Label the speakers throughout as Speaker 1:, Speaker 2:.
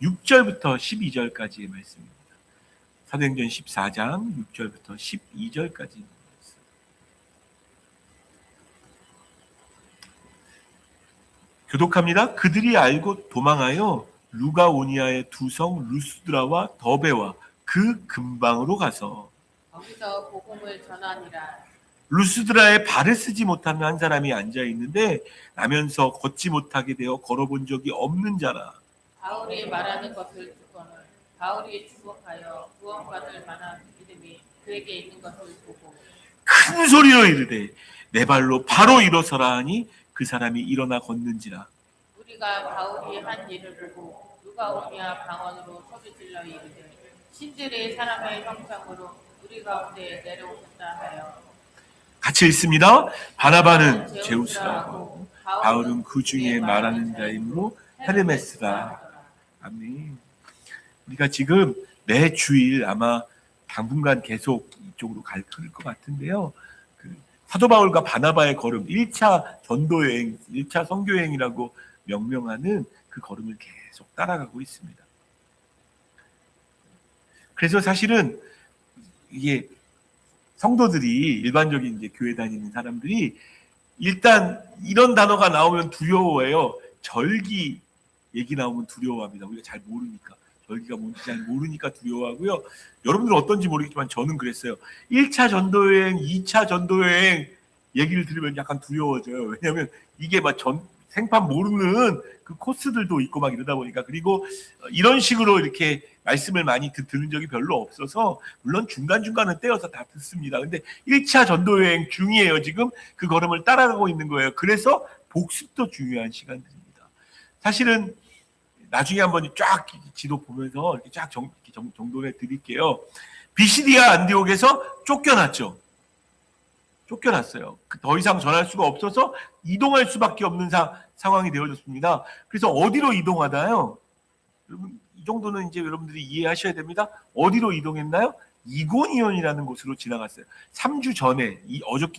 Speaker 1: 6절부터 12절까지의 말씀입니다. 사도행전 14장 6절부터 12절까지. 교독합니다. 그들이 알고 도망하여 루가오니아의 두 성 루스드라와 더베와 그 근방으로 가서
Speaker 2: 거기서 복음을 전하니라.
Speaker 1: 루스드라에 발을 쓰지 못하는 한 사람이 앉아 있는데 나면서 걷지 못하게 되어 걸어본 적이 없는 자라.
Speaker 2: 바울이 말하는 것을 듣고는 바울이 주목하여 구원받을 만한 믿음이 그에게 있는 것을 보고
Speaker 1: 큰 소리로 이르되 내 발로 바로 일어서라 하니 그 사람이 일어나 걷는지라.
Speaker 2: 우리가 바울이 한 일을 보고 루가오니아 방언으로 소리질러 이르되 신들의 사람의 형상으로 우리 가운데 내려오셨다 하여
Speaker 1: 같이 읽습니다. 바나바는 제우스라고 바울은 그 중에 말하는 자이므로 헤르메스라. 아멘. 우리가 지금 매 주일 아마 당분간 계속 이쪽으로 갈 것 같은데요. 사도 바울과 바나바의 걸음, 1차 전도여행, 1차 선교여행이라고 명명하는 그 걸음을 계속 따라가고 있습니다. 그래서 사실은 이게 성도들이 일반적인 이제 교회 다니는 사람들이 일단 이런 단어가 나오면 두려워해요. 절기 얘기 나오면 두려워합니다. 우리가 잘 모르니까. 절기가 뭔지 잘 모르니까 두려워하고요. 여러분들은 어떤지 모르겠지만 저는 그랬어요. 1차 전도여행, 2차 전도여행 얘기를 들으면 약간 두려워져요. 왜냐하면 이게 막 생판 모르는 그 코스들도 있고 막 이러다 보니까. 그리고 이런 식으로 이렇게 말씀을 많이 듣는 적이 별로 없어서 물론 중간중간은 떼어서 다 듣습니다. 근데 1차 전도여행 중이에요. 지금 그 걸음을 따라가고 있는 거예요. 그래서 복습도 중요한 시간들입니다. 사실은 나중에 한번 쫙 지도 보면서 이렇게 쫙 정돈해 드릴게요. 비시디아 안디옥에서 쫓겨났죠. 쫓겨났어요. 더 이상 전할 수가 없어서 이동할 수밖에 없는 상황이 되어졌습니다. 그래서 어디로 이동하나요? 여러분, 이 정도는 이제 여러분들이 이해하셔야 됩니다. 어디로 이동했나요? 이고니온이라는 곳으로 지나갔어요. 3주 전에,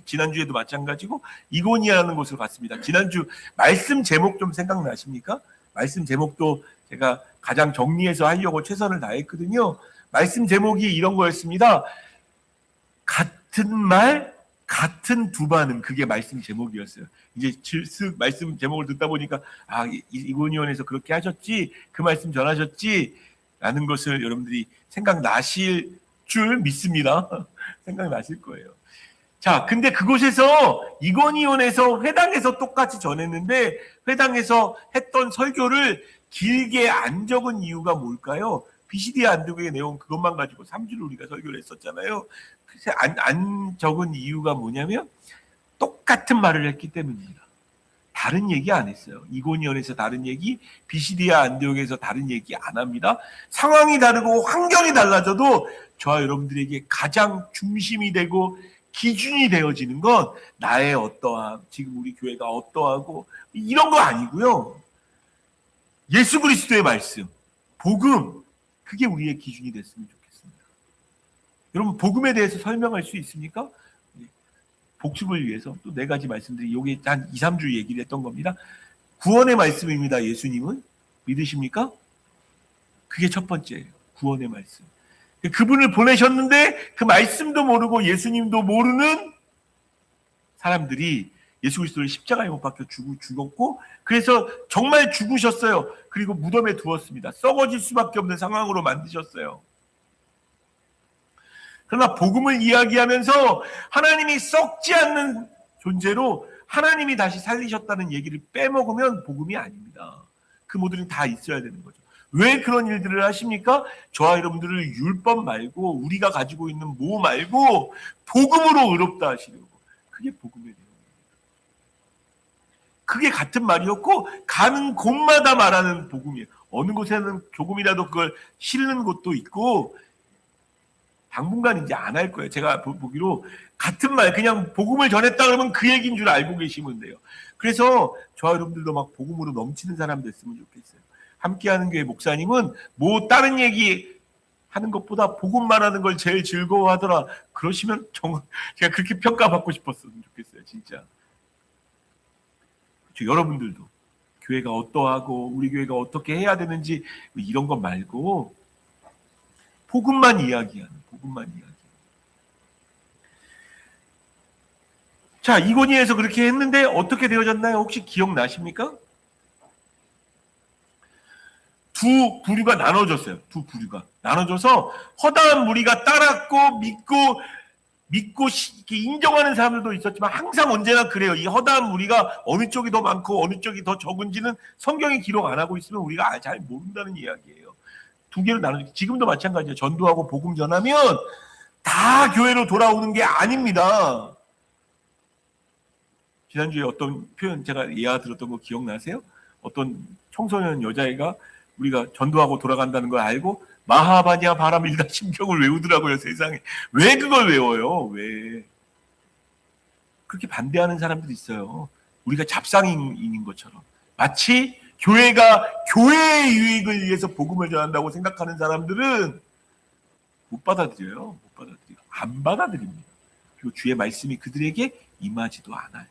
Speaker 1: 지난주에도 마찬가지고 이고니아라는 곳으로 갔습니다. 지난주 말씀 제목 좀 생각나십니까? 말씀 제목도 제가 가장 정리해서 하려고 최선을 다했거든요. 말씀 제목이 이런 거였습니다. 같은 말, 같은 두 반응. 그게 말씀 제목이었어요. 이제 슥 말씀 제목을 듣다 보니까 이고니온에서 그렇게 하셨지, 그 말씀 전하셨지 라는 것을 여러분들이 생각나실 줄 믿습니다. 생각나실 거예요. 자, 근데 그곳에서 이고니온에서 회당에서 똑같이 전했는데 회당에서 했던 설교를 길게 안 적은 이유가 뭘까요? 비시디아 안디옥의 내용 그것만 가지고 3주를 우리가 설교를 했었잖아요. 그래서 안 적은 이유가 뭐냐면 똑같은 말을 했기 때문입니다. 다른 얘기 안 했어요. 이고니온에서 다른 얘기, 비시디아 안디옥에서 다른 얘기 안 합니다. 상황이 다르고 환경이 달라져도 저와 여러분들에게 가장 중심이 되고 기준이 되어지는 건 나의 어떠함, 지금 우리 교회가 어떠하고 이런 거 아니고요. 예수 그리스도의 말씀, 복음, 그게 우리의 기준이 됐으면 좋겠습니다. 여러분, 복음에 대해서 설명할 수 있습니까? 복습을 위해서 또 4가지 말씀들이 여기 한 2, 3주 얘기를 했던 겁니다. 구원의 말씀입니다. 예수님은 믿으십니까? 그게 첫 번째예요. 구원의 말씀. 그분을 보내셨는데 그 말씀도 모르고 예수님도 모르는 사람들이 예수 그리스도를 십자가에 못 박혀 죽었고, 그래서 정말 죽으셨어요. 그리고 무덤에 두었습니다. 썩어질 수밖에 없는 상황으로 만드셨어요. 그러나 복음을 이야기하면서 하나님이 썩지 않는 존재로 하나님이 다시 살리셨다는 얘기를 빼먹으면 복음이 아닙니다. 그 모든 다 있어야 되는 거죠. 왜 그런 일들을 하십니까? 저와 여러분들을 율법 말고 우리가 가지고 있는 뭐 말고 복음으로 의롭다 하시려고. 그게 복음의 내용입니다. 그게 같은 말이었고 가는 곳마다 말하는 복음이에요. 어느 곳에는 조금이라도 그걸 실는 곳도 있고 당분간 이제 안 할 거예요. 제가 보기로 같은 말 그냥 복음을 전했다 그러면 그 얘기인 줄 알고 계시면 돼요. 그래서 저와 여러분들도 막 복음으로 넘치는 사람 됐으면 좋겠어요. 함께하는 교회 목사님은 뭐 다른 얘기 하는 것보다 복음만 하는 걸 제일 즐거워하더라. 그러시면 제가 그렇게 평가받고 싶었으면 좋겠어요. 진짜. 그렇죠. 여러분들도 교회가 어떠하고 우리 교회가 어떻게 해야 되는지 이런 것 말고 복음만 이야기하는, 복음만 이야기. 자, 이고니에서 그렇게 했는데 어떻게 되어졌나요? 혹시 기억나십니까? 두 부류가 나눠졌어요. 두 부류가 나눠져서 허다한 무리가 따랐고 믿고 이렇게 인정하는 사람들도 있었지만 항상 언제나 그래요. 이 허다한 무리가 어느 쪽이 더 많고 어느 쪽이 더 적은지는 성경이 기록 안 하고 있으면 우리가 잘 모른다는 이야기예요. 두 개로 나눠져. 지금도 마찬가지예요. 전도하고 복음 전하면 다 교회로 돌아오는 게 아닙니다. 지난주에 어떤 표현 제가 예화 들었던 거 기억나세요? 어떤 청소년 여자애가 우리가 전도하고 돌아간다는 걸 알고 마하바냐 바람 일다 심경을 외우더라고요. 세상에. 왜 그걸 외워요? 왜? 그렇게 반대하는 사람들이 있어요. 우리가 잡상인인 것처럼. 마치 교회가 교회의 유익을 위해서 복음을 전한다고 생각하는 사람들은 못 받아들여요. 못 받아들여요. 안 받아들입니다. 그리고 주의 말씀이 그들에게 임하지도 않아요.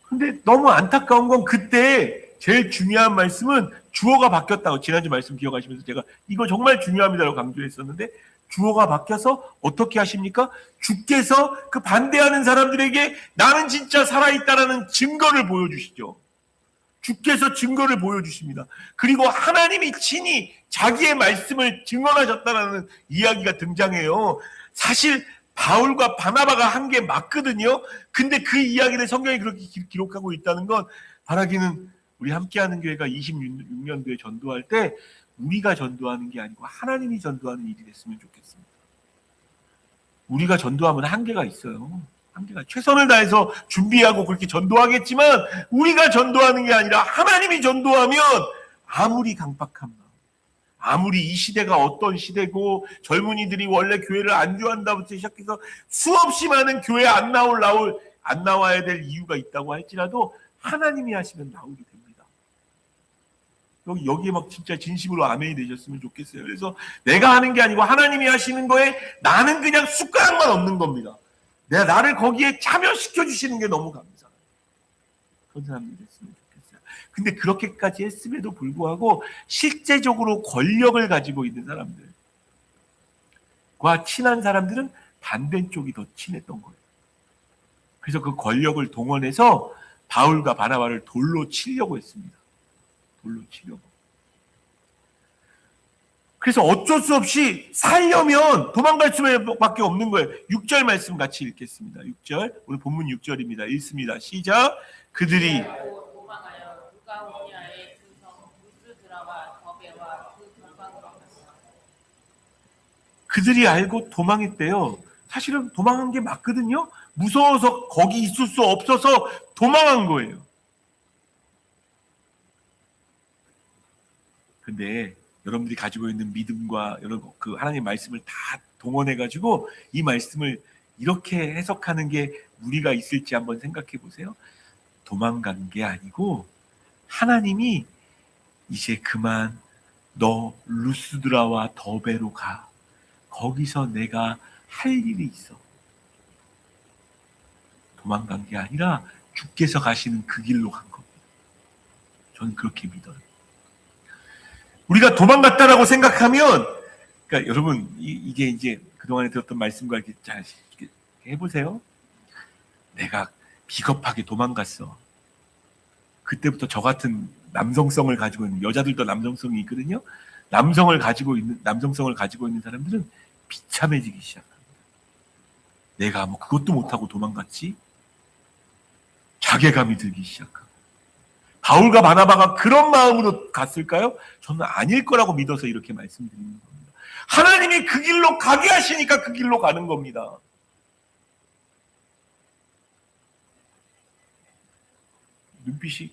Speaker 1: 근데 너무 안타까운 건 그때 제일 중요한 말씀은 주어가 바뀌었다고. 지난주 말씀 기억하시면서 제가 이거 정말 중요합니다라고 강조했었는데 주어가 바뀌어서 어떻게 하십니까? 주께서 그 반대하는 사람들에게 나는 진짜 살아있다라는 증거를 보여주시죠. 주께서 증거를 보여주십니다. 그리고 하나님이 친히 자기의 말씀을 증언하셨다라는 이야기가 등장해요. 사실 바울과 바나바가 한 게 맞거든요. 근데 그 이야기를 성경이 그렇게 기록하고 있다는 건 바라기는 우리 함께하는 교회가 26년도에 전도할 때 우리가 전도하는 게 아니고 하나님이 전도하는 일이 됐으면 좋겠습니다. 우리가 전도하면 한계가 있어요. 한계가. 최선을 다해서 준비하고 그렇게 전도하겠지만 우리가 전도하는 게 아니라 하나님이 전도하면 아무리 강박한 마음, 아무리 이 시대가 어떤 시대고 젊은이들이 원래 교회를 안 좋아한다부터 시작해서 수없이 많은 교회 안 나와야 될 이유가 있다고 할지라도 하나님이 하시면 나오게 됩니다. 여기에 막 진짜 진심으로 아멘이 되셨으면 좋겠어요. 그래서 내가 하는 게 아니고 하나님이 하시는 거에 나는 그냥 숟가락만 얹는 겁니다. 나를 거기에 참여시켜 주시는 게 너무 감사해요. 그런 사람들이 됐으면 좋겠어요. 근데 그렇게까지 했음에도 불구하고 실제적으로 권력을 가지고 있는 사람들과 친한 사람들은 반대쪽이 더 친했던 거예요. 그래서 그 권력을 동원해서 바울과 바나바를 돌로 치려고 했습니다. 돌로 치려고. 그래서 어쩔 수 없이 살려면 도망갈 수밖에 없는 거예요. 6절 말씀 같이 읽겠습니다. 6절. 오늘 본문 6절입니다. 읽습니다. 시작. 그들이
Speaker 2: 도망하여 루가오니아의 주성 루스드라와 더베와 그 동방으로 갔다.
Speaker 1: 그들이 알고 도망했대요. 사실은 도망한 게 맞거든요. 무서워서 거기 있을 수 없어서 도망한 거예요. 근데 여러분들이 가지고 있는 믿음과 여러 그 하나님의 말씀을 다 동원해가지고 이 말씀을 이렇게 해석하는 게 무리가 있을지 한번 생각해 보세요. 도망간 게 아니고 하나님이 이제 그만 너 루스드라와 더베로 가. 거기서 내가 할 일이 있어. 도망간 게 아니라 주께서 가시는 그 길로 간 겁니다. 저는 그렇게 믿어요. 우리가 도망갔다라고 생각하면, 그러니까 여러분 이게 이제 그동안에 들었던 말씀과 이렇게 잘 해보세요. 내가 비겁하게 도망갔어. 그때부터 저 같은 남성성을 가지고 있는 여자들도 남성성이 있거든요. 남성성을 가지고 있는 사람들은 비참해지기 시작합니다. 내가 뭐 그것도 못하고 도망갔지? 자괴감이 들기 시작합니다. 바울과 바나바가 그런 마음으로 갔을까요? 저는 아닐 거라고 믿어서 이렇게 말씀드리는 겁니다. 하나님이 그 길로 가게 하시니까 그 길로 가는 겁니다. 눈빛이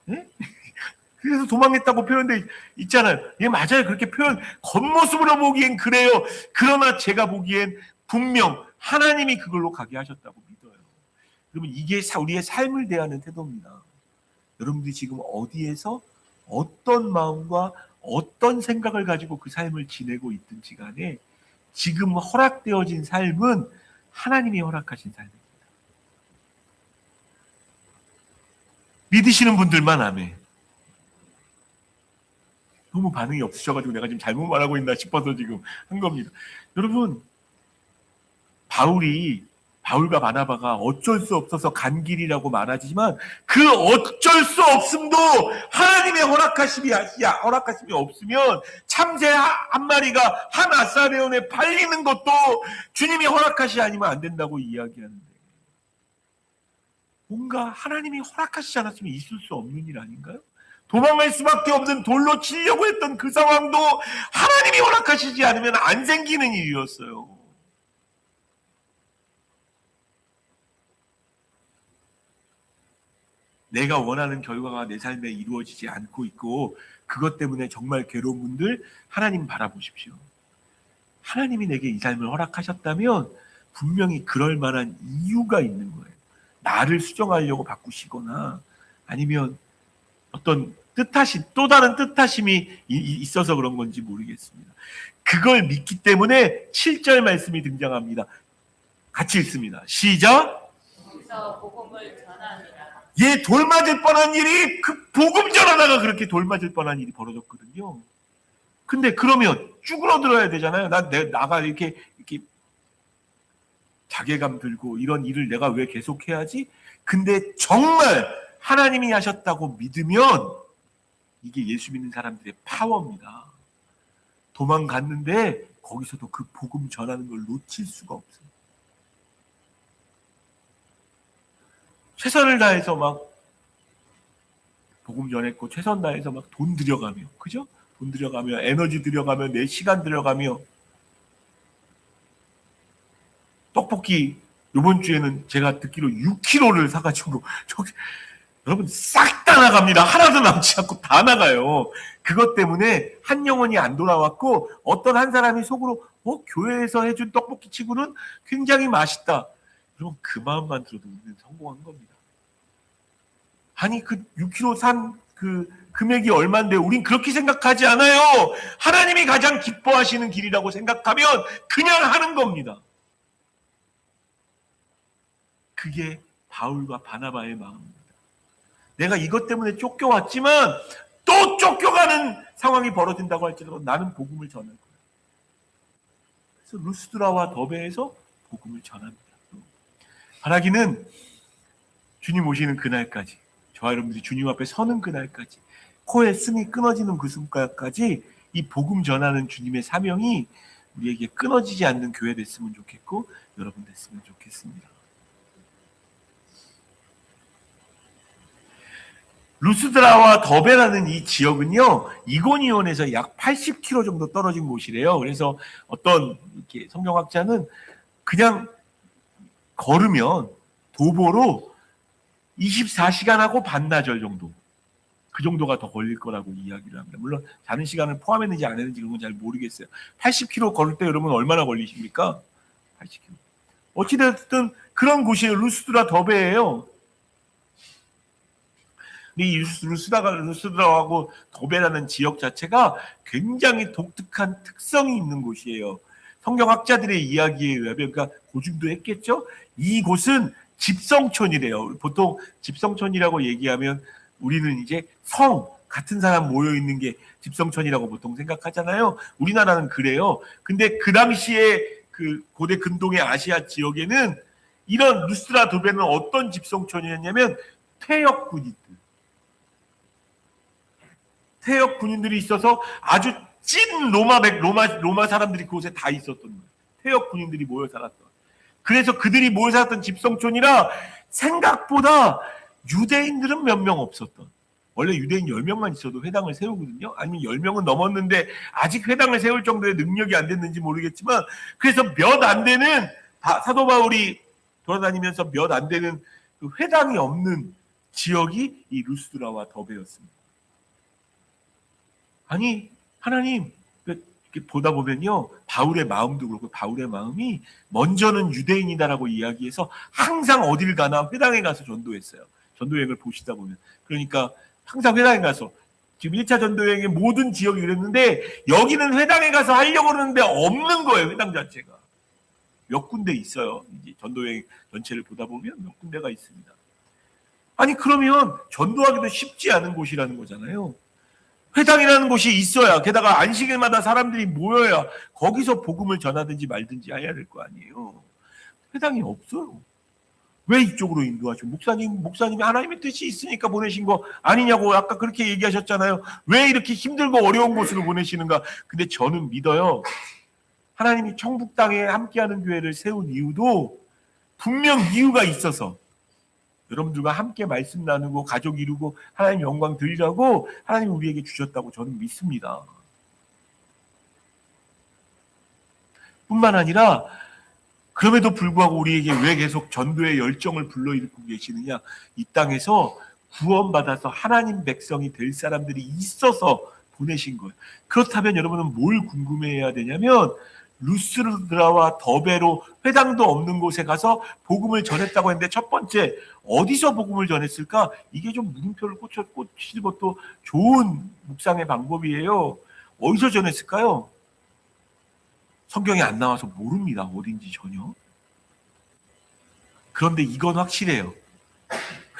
Speaker 1: 네? 그래서 도망했다고 표현돼 있잖아요. 예, 맞아요. 그렇게 겉모습으로 보기엔 그래요. 그러나 제가 보기엔 분명 하나님이 그걸로 가게 하셨다고 믿어요. 그러면 이게 우리의 삶을 대하는 태도입니다. 여러분들이 지금 어디에서 어떤 마음과 어떤 생각을 가지고 그 삶을 지내고 있든지 간에 지금 허락되어진 삶은 하나님이 허락하신 삶입니다. 믿으시는 분들만 아멘. 너무 반응이 없으셔가지고 내가 지금 잘못 말하고 있나 싶어서 지금 한 겁니다. 여러분, 바울과 바나바가 어쩔 수 없어서 간 길이라고 말하지만 그 어쩔 수 없음도 하나님의 허락하심이 없으면 참새 한 마리가 한 아사레온에 팔리는 것도 주님이 허락하시 아니면 안 된다고 이야기하는데, 뭔가 하나님이 허락하시지 않았으면 있을 수 없는 일 아닌가요? 도망갈 수밖에 없는 돌로 치려고 했던 그 상황도 하나님이 허락하시지 않으면 안 생기는 일이었어요. 내가 원하는 결과가 내 삶에 이루어지지 않고 있고 그것 때문에 정말 괴로운 분들, 하나님 바라보십시오. 하나님이 내게 이 삶을 허락하셨다면 분명히 그럴 만한 이유가 있는 거예요. 나를 수정하려고 바꾸시거나 아니면 어떤 또 다른 뜻하심이 있어서 그런 건지 모르겠습니다. 그걸 믿기 때문에 7절 말씀이 등장합니다. 같이 읽습니다. 시작.
Speaker 2: 그래서 복음을 전하니라.
Speaker 1: 얘 돌맞을 뻔한 일이 그 복음 전하다가 그렇게 돌맞을 뻔한 일이 벌어졌거든요. 근데 그러면 쭈그러들어야 되잖아요. 나가 이렇게 자괴감 들고 이런 일을 내가 왜 계속 해야지? 근데 정말 하나님이 하셨다고 믿으면 이게 예수 믿는 사람들의 파워입니다. 도망갔는데 거기서도 그 복음 전하는 걸 놓칠 수가 없어요. 최선을 다해서 막 복음 전했고 최선 다해서 막 돈 들여가며, 그죠? 돈 들여가며 에너지 들여가며 내 시간 들여가며 떡볶이 이번 주에는 제가 듣기로 6kg를 사가지고 여러분 싹 다 나갑니다. 하나도 남지 않고 다 나가요. 그것 때문에 한 영혼이 안 돌아왔고 어떤 한 사람이 속으로 교회에서 해준 떡볶이 치고는 굉장히 맛있다. 여러분 그 마음만 들어도 우리는 성공한 겁니다. 아니 그 6kg 산 그 금액이 얼마인데 우린 그렇게 생각하지 않아요. 하나님이 가장 기뻐하시는 길이라고 생각하면 그냥 하는 겁니다. 그게 바울과 바나바의 마음입니다. 내가 이것 때문에 쫓겨왔지만 또 쫓겨가는 상황이 벌어진다고 할지라도 나는 복음을 전할 거예요. 그래서 루스드라와 더베에서 복음을 전합니다. 바라기는 주님 오시는 그날까지, 저와 여러분들이 주님 앞에 서는 그날까지, 코에 숨이 끊어지는 그 순간까지 이 복음 전하는 주님의 사명이 우리에게 끊어지지 않는 교회 됐으면 좋겠고 여러분 됐으면 좋겠습니다. 루스드라와 더베라는 이 지역은요, 이고니온에서 약 80km 정도 떨어진 곳이래요. 그래서 어떤 이렇게 성경학자는 그냥 걸으면 도보로 24시간하고 반나절 정도, 그 정도가 더 걸릴 거라고 이야기를 합니다. 물론 자는 시간을 포함했는지 안 했는지 그런 건 잘 모르겠어요. 80km 걸을 때 여러분 얼마나 걸리십니까? 80km. 어찌됐든 그런 곳이에요. 루스드라 더베예요. 이 루스드라하고 더베라는 지역 자체가 굉장히 독특한 특성이 있는 곳이에요. 성경학자들의 이야기에 의하면, 그러니까 고증도 했겠죠. 이곳은 집성촌이래요. 보통 집성촌이라고 얘기하면 우리는 이제 성 같은 사람 모여 있는 게 집성촌이라고 보통 생각하잖아요. 우리나라는 그래요. 근데 그 당시에 그 고대 근동의 아시아 지역에는 이런 루스드라 더베는 어떤 집성촌이었냐면 퇴역 군인들이 있어서 아주 찐 로마 사람들이 그곳에 다 있었던 거예요. 퇴역 군인들이 모여 살았던. 그래서 그들이 모여 살았던 집성촌이라 생각보다 유대인들은 몇 명 없었던. 원래 유대인 10명만 있어도 회당을 세우거든요. 아니면 10명은 넘었는데 아직 회당을 세울 정도의 능력이 안 됐는지 모르겠지만, 그래서 몇 안 되는, 사도 바울이 돌아다니면서 몇 안 되는 그 회당이 없는 지역이 이 루스드라와 더베였습니다. 아니 하나님, 이렇게 보다 보면요, 바울의 마음도 그렇고 바울의 마음이 먼저는 유대인이다라고 이야기해서 항상 어딜 가나 회당에 가서 전도했어요. 전도여행을 보시다 보면. 그러니까 항상 회당에 가서, 지금 1차 전도여행의 모든 지역이 그랬는데 여기는 회당에 가서 하려고 그러는데 없는 거예요. 회당 자체가 몇 군데 있어요. 이제 전도여행 전체를 보다 보면 몇 군데가 있습니다. 아니 그러면 전도하기도 쉽지 않은 곳이라는 거잖아요. 회당이라는 곳이 있어야, 게다가 안식일마다 사람들이 모여야 거기서 복음을 전하든지 말든지 해야 될 거 아니에요. 회당이 없어요. 왜 이쪽으로 인도하시고, 목사님이 하나님의 뜻이 있으니까 보내신 거 아니냐고 아까 그렇게 얘기하셨잖아요. 왜 이렇게 힘들고 어려운 곳으로 보내시는가? 근데 저는 믿어요. 하나님이 천국 땅에 함께하는 교회를 세운 이유도 분명 이유가 있어서, 여러분들과 함께 말씀 나누고 가족 이루고 하나님 영광 드리라고 하나님이 우리에게 주셨다고 저는 믿습니다. 뿐만 아니라 그럼에도 불구하고 우리에게 왜 계속 전도의 열정을 불러일으키고 계시느냐? 이 땅에서 구원받아서 하나님 백성이 될 사람들이 있어서 보내신 거예요. 그렇다면 여러분은 뭘 궁금해해야 되냐면, 루스드라와 더베로 회당도 없는 곳에 가서 복음을 전했다고 했는데, 첫 번째 어디서 복음을 전했을까? 이게 좀 물음표를 꽂히는 것도 좋은 묵상의 방법이에요. 어디서 전했을까요? 성경에 안 나와서 모릅니다. 어딘지 전혀. 그런데 이건 확실해요.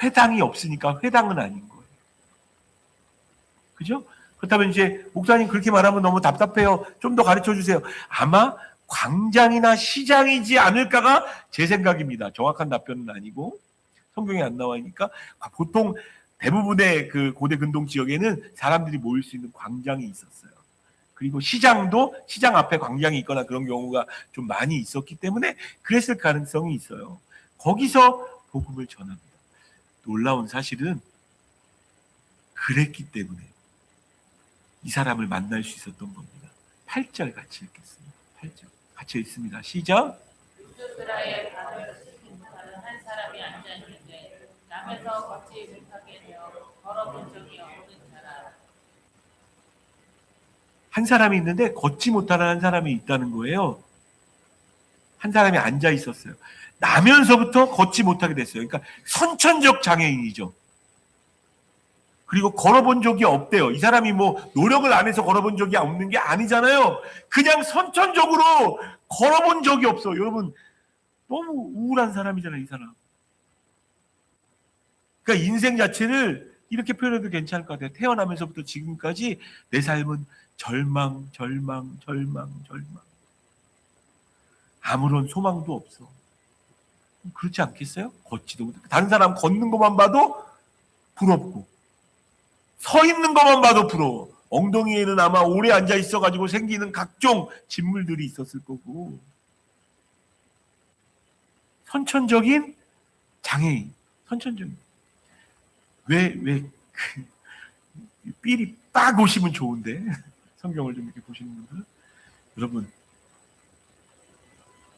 Speaker 1: 회당이 없으니까 회당은 아닌 거예요. 그죠? 그렇다면 이제 목사님 그렇게 말하면 너무 답답해요. 좀 더 가르쳐 주세요. 아마 광장이나 시장이지 않을까가 제 생각입니다. 정확한 답변은 아니고, 성경에 안 나와니까. 보통 대부분의 그 고대 근동 지역에는 사람들이 모일 수 있는 광장이 있었어요. 그리고 시장도 시장 앞에 광장이 있거나 그런 경우가 좀 많이 있었기 때문에 그랬을 가능성이 있어요. 거기서 복음을 전합니다. 놀라운 사실은 그랬기 때문에 이 사람을 만날 수 있었던 겁니다. 8절 같이 읽겠습니다. 8절 같이 읽습니다. 시작.
Speaker 2: 루스드라의 방을 씻지 못하는 한 사람이 앉아 있는데 남에서 걷지 못하게 되어 걸어본 적이 없는 자라.
Speaker 1: 한 사람이 있는데 걷지 못하는 한 사람이 있다는 거예요. 한 사람이 앉아 있었어요. 나면서부터 걷지 못하게 됐어요. 그러니까 선천적 장애인이죠. 그리고 걸어본 적이 없대요. 이 사람이 뭐 노력을 안 해서 걸어본 적이 없는 게 아니잖아요. 그냥 선천적으로 걸어본 적이 없어. 여러분, 너무 우울한 사람이잖아요, 이 사람. 그러니까 인생 자체를 이렇게 표현해도 괜찮을 것 같아요. 태어나면서부터 지금까지 내 삶은 절망. 아무런 소망도 없어. 그렇지 않겠어요? 걷지도 못해. 다른 사람 걷는 것만 봐도 부럽고, 서 있는 것만 봐도 부러워. 엉덩이에는 아마 오래 앉아 있어가지고 생기는 각종 진물들이 있었을 거고. 선천적인 장애인. 선천적인. 삘이 딱 오시면 좋은데. 성경을 좀 이렇게 보시는 분들. 여러분,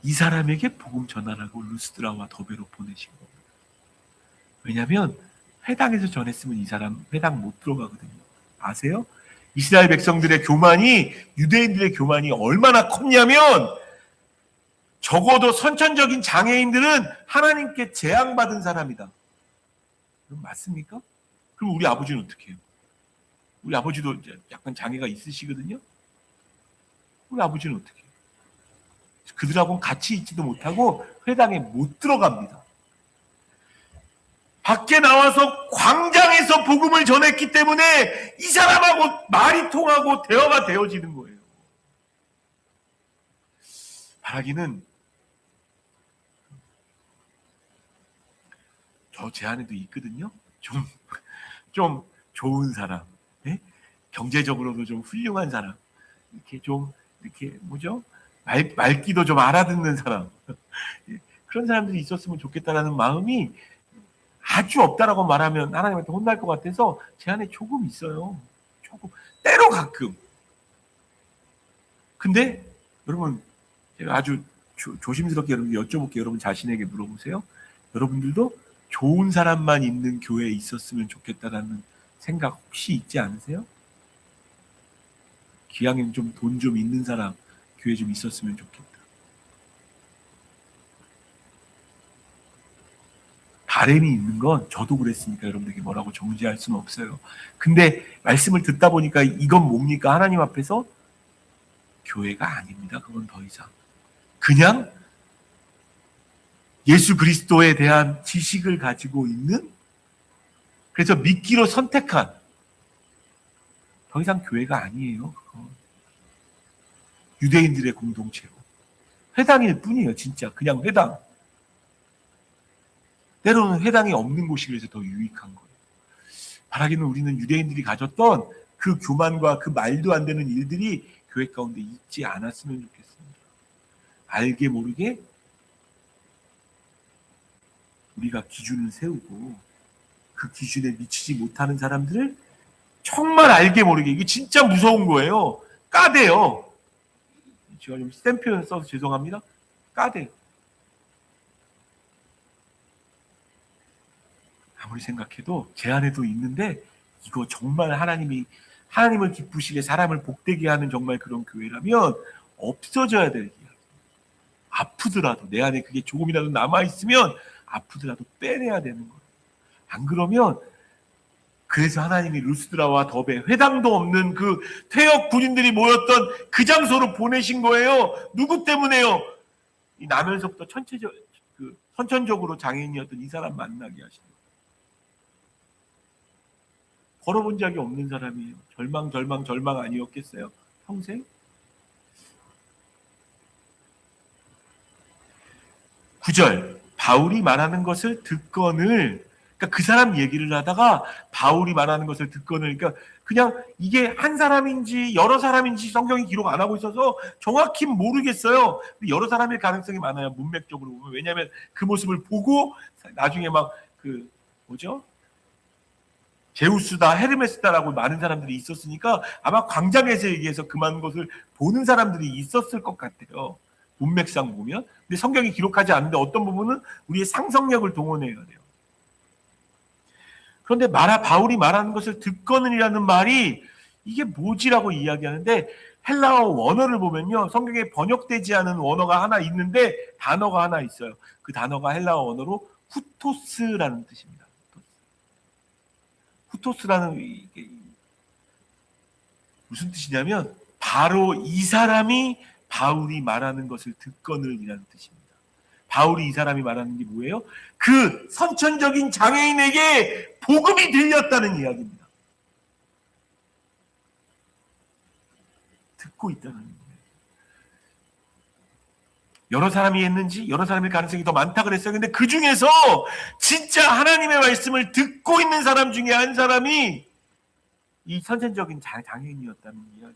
Speaker 1: 이 사람에게 복음 전하라고 루스드라와 더베로 보내신 겁니다. 왜냐하면 회당에서 전했으면 이 사람 회당 못 들어가거든요. 아세요? 이스라엘 백성들의 교만이, 유대인들의 교만이 얼마나 컸냐면, 적어도 선천적인 장애인들은 하나님께 재앙받은 사람이다. 그럼 맞습니까? 그럼 우리 아버지는 어떻게 해요? 우리 아버지도 약간 장애가 있으시거든요. 우리 아버지는 어떻게 해요? 그들하고는 같이 있지도 못하고 회당에 못 들어갑니다. 밖에 나와서 광장에서 복음을 전했기 때문에 이 사람하고 말이 통하고 대화가 되어지는 거예요. 바라기는 제 안에도 있거든요. 좀 좋은 사람, 네? 경제적으로도 좀 훌륭한 사람, 이렇게 뭐죠? 말귀도 좀 알아듣는 사람, 그런 사람들이 있었으면 좋겠다라는 마음이 아주 없다라고 말하면 하나님한테 혼날 것 같아서 제 안에 조금 있어요. 조금, 때로 가끔. 근데 여러분, 제가 아주 조심스럽게 여러분 여쭤볼게요. 여러분 자신에게 물어보세요. 여러분들도 좋은 사람만 있는 교회에 있었으면 좋겠다라는 생각 혹시 있지 않으세요? 기왕이면 좀 돈 좀 있는 사람 교회 좀 있었으면 좋겠다. 바람이 있는 건 저도 그랬으니까 여러분들에게 뭐라고 정지할 수는 없어요. 근데 말씀을 듣다 보니까 이건 뭡니까? 하나님 앞에서 교회가 아닙니다. 그건 더 이상. 그냥 예수 그리스도에 대한 지식을 가지고 있는 그래서 믿기로 선택한 더 이상 교회가 아니에요. 유대인들의 공동체고 회당일 뿐이에요. 진짜 그냥 회당. 때로는 회당이 없는 곳이 그래서 더 유익한 거예요. 바라기는 우리는 유대인들이 가졌던 그 교만과 그 말도 안 되는 일들이 교회 가운데 있지 않았으면 좋겠습니다. 알게 모르게 우리가 기준을 세우고 그 기준에 미치지 못하는 사람들을 정말 알게 모르게, 이게 진짜 무서운 거예요. 까대요. 제가 좀 센 표현 써서 죄송합니다. 까대요. 아무리 생각해도 제 안에도 있는데 이거 정말 하나님을 기쁘시게 사람을 복되게 하는 정말 그런 교회라면 없어져야 될 이야기. 아프더라도 내 안에 그게 조금이라도 남아있으면 아프더라도 빼내야 되는 거예요. 안 그러면 그래서 하나님이 루스드라와 더베 회당도 없는 그 퇴역 군인들이 모였던 그 장소로 보내신 거예요. 누구 때문에요? 이 나면서부터 선천적으로 장애인이었던 이 사람 만나게 하신 거예요. 걸어본 적이 없는 사람이에요. 절망 아니었겠어요? 평생? 9절 바울이 말하는 것을 듣거늘, 그러니까 그 사람 얘기를 하다가 바울이 말하는 것을 듣거늘, 그러니까 그냥 이게 한 사람인지 여러 사람인지 성경이 기록 안 하고 있어서 정확히 모르겠어요. 여러 사람일 가능성이 많아요. 문맥적으로 보면. 왜냐하면 그 모습을 보고 나중에 막 제우스다 헤르메스다라고 많은 사람들이 있었으니까 아마 광장에서 얘기해서 그만 것을 보는 사람들이 있었을 것 같아요. 문맥상 보면. 근데 성경이 기록하지 않는데 어떤 부분은 우리의 상상력을 동원해야 돼요. 그런데 바울이 말하는 것을 듣거는이라는 말이 이게 뭐지라고 이야기하는데, 헬라어 원어를 보면요, 성경에 번역되지 않은 원어가 하나 있는데 단어가 하나 있어요. 그 단어가 헬라어 원어로 후토스라는 뜻입니다. 후토스라는 이게 무슨 뜻이냐면 바로 이 사람이 바울이 말하는 것을 듣거늘이라는 뜻입니다. 바울이 이 사람이 말하는 게 뭐예요? 그 선천적인 장애인에게 복음이 들렸다는 이야기입니다. 듣고 있다는 거예요. 여러 사람이 했는지 여러 사람일 가능성이 더 많다 그랬어요. 근데 그 중에서 진짜 하나님의 말씀을 듣고 있는 사람 중에 한 사람이 이 선천적인 장애인이었다는 이야기예요.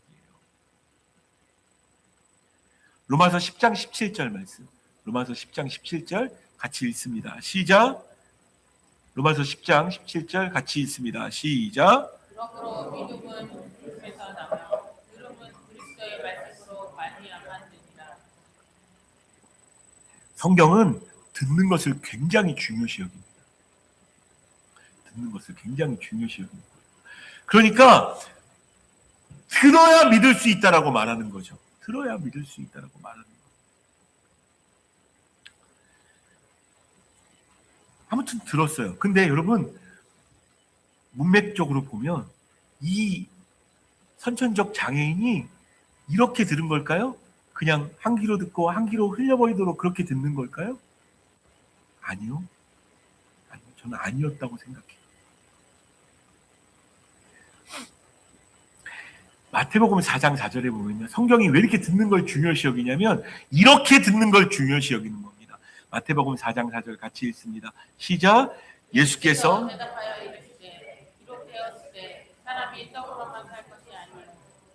Speaker 1: 로마서 10장 17절 말씀. 로마서 10장 17절 같이 읽습니다. 시작. 로마서 10장 17절 같이 읽습니다. 시작.
Speaker 2: 그러므로 믿음은 그리스도에서 나며 들음은 그리스도의 말씀으로 말미암았느니라.
Speaker 1: 성경은 듣는 것을 굉장히 중요시 여깁니다. 듣는 것을 굉장히 중요시 여깁니다. 그러니까 들어야 믿을 수 있다라고 말하는 거죠. 들어야 믿을 수 있다라고 말하는 거죠. 아무튼 들었어요. 근데 여러분, 문맥적으로 보면 이 선천적 장애인이 이렇게 들은 걸까요? 그냥 한 귀로 듣고 한 귀로 흘려버리도록 그렇게 듣는 걸까요? 아니요. 저는 아니었다고 생각해요. 마태복음 4장 4절에 보면 성경이 왜 이렇게 듣는 걸 중요시 여기냐면 이렇게 듣는 걸 중요시 여기는 겁니다. 마태복음 4장 4절 같이 읽습니다. 시작. 예수께서
Speaker 2: 대답하여 이르시되 기록 되었으되 사람이 떡으로만 살 것이 아니요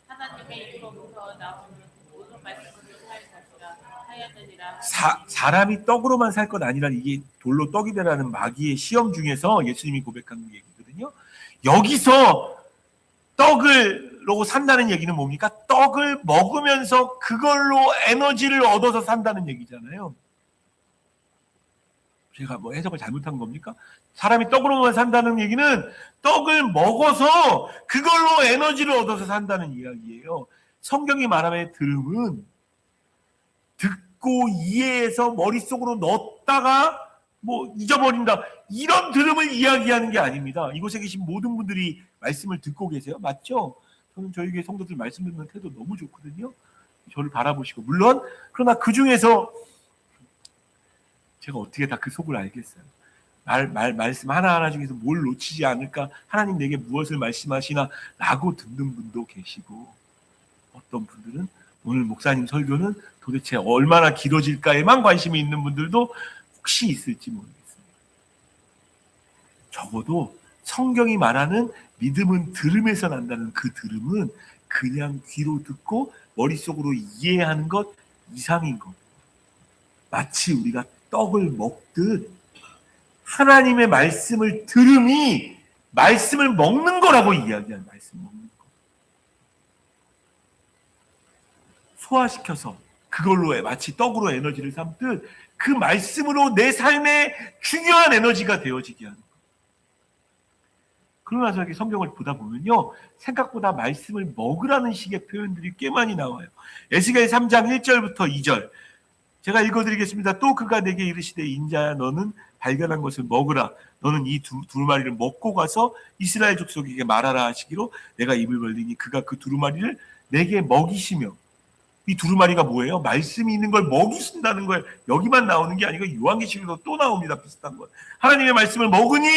Speaker 2: 하나님의 입으로부터 나오는 모든 말씀으로 살 것이라 하였느니라.
Speaker 1: 사람이 떡으로만 살 것 아니라 이게 돌로 떡이 되라는 마귀의 시험 중에서 예수님이 고백한 얘기거든요. 여기서 떡으로 산다는 얘기는 뭡니까? 떡을 먹으면서 그걸로 에너지를 얻어서 산다는 얘기잖아요. 제가 뭐 해석을 잘못한 겁니까? 사람이 떡으로만 산다는 얘기는 떡을 먹어서 그걸로 에너지를 얻어서 산다는 이야기예요. 성경이 말하는 들음은 듣고 이해해서 머릿속으로 넣었다가 뭐 잊어버린다, 이런 들음을 이야기하는 게 아닙니다. 이곳에 계신 모든 분들이 말씀을 듣고 계세요. 맞죠? 저는 저희 교회 성도들 말씀 듣는 태도 너무 좋거든요. 저를 바라보시고. 물론 그러나 그 중에서 제가 어떻게 다 그 속을 알겠어요. 말씀 하나하나 중에서 뭘 놓치지 않을까, 하나님 내게 무엇을 말씀하시나 라고 듣는 분도 계시고, 어떤 분들은 오늘 목사님 설교는 도대체 얼마나 길어질까에만 관심이 있는 분들도 혹시 있을지 모르겠습니다. 적어도 성경이 말하는 믿음은 들음에서 난다는 그 들음은 그냥 귀로 듣고 머릿속으로 이해하는 것 이상인 겁니다. 마치 우리가 떡을 먹듯 하나님의 말씀을 들음이 말씀을 먹는 거라고 이야기하는, 말씀 먹는 거. 소화시켜서 그걸로 마치 떡으로 에너지를 삼듯 그 말씀으로 내 삶의 중요한 에너지가 되어지게 하는 거예요. 그러고 나서 이렇게 성경을 보다 보면요, 생각보다 말씀을 먹으라는 식의 표현들이 꽤 많이 나와요. 에스겔 3장 1절부터 2절 제가 읽어드리겠습니다. 또 그가 내게 이르시되 인자야 너는 발견한 것을 먹으라. 너는 이 두루마리를 먹고 가서 이스라엘 족속에게 말하라 하시기로 내가 입을 벌리니 그가 그 두루마리를 내게 먹이시며. 이 두루마리가 뭐예요? 말씀이 있는 걸 먹이신다는 거예요. 여기만 나오는 게 아니고 요한계시록에도 또 나옵니다. 비슷한 거. 하나님의 말씀을 먹으니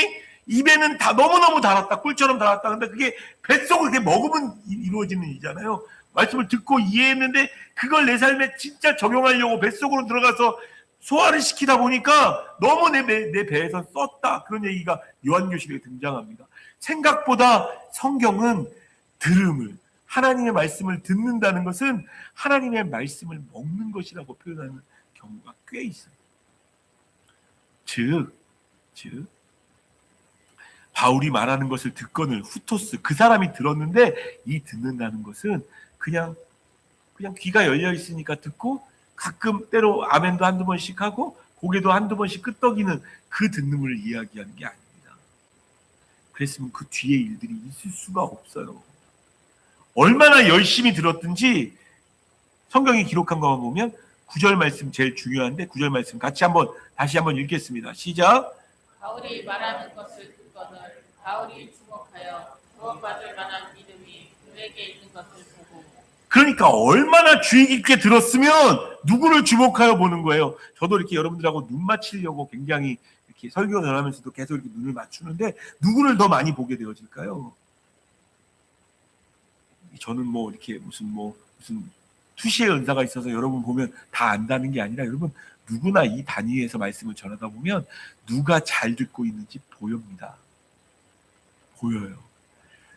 Speaker 1: 입에는 다 너무너무 달았다. 꿀처럼 달았다. 근데 그게 뱃속을 이렇게 먹으면 이루어지는 일이잖아요. 말씀을 듣고 이해했는데 그걸 내 삶에 진짜 적용하려고 뱃속으로 들어가서 소화를 시키다 보니까 너무 내 배에서 썼다. 그런 얘기가 요한계시록에 등장합니다. 생각보다 성경은 들음을, 하나님의 말씀을 듣는다는 것은 하나님의 말씀을 먹는 것이라고 표현하는 경우가 꽤 있어요. 즉 바울이 말하는 것을 듣거늘 후토스, 그 사람이 들었는데 이 듣는다는 것은 그냥 귀가 열려 있으니까 듣고 가끔 때로 아멘도 한두 번씩 하고 고개도 한두 번씩 끄덕이는 그 듣는을 이야기하는 게 아닙니다. 그랬으면 그 뒤에 일들이 있을 수가 없어요. 얼마나 열심히 들었든지 성경이 기록한 것만 보면 9절 말씀 제일 중요한데 9절 말씀 다시 한번 읽겠습니다. 시작.
Speaker 2: 바울이 말하는 것을 듣거늘 바울이 주목하여 구원받을 만한 믿음이 그에게 있는 것을 보고.
Speaker 1: 그러니까 얼마나 주의 깊게 들었으면 누구를 주목하여 보는 거예요. 저도 이렇게 여러분들하고 눈 맞추려고 굉장히 이렇게 설교 전하면서도 계속 이렇게 눈을 맞추는데 누구를 더 많이 보게 되어질까요? 저는 뭐 이렇게 무슨 투시의 은사가 있어서 여러분 보면 다 안다는 게 아니라 여러분 누구나 이 단위에서 말씀을 전하다 보면 누가 잘 듣고 있는지 보여요.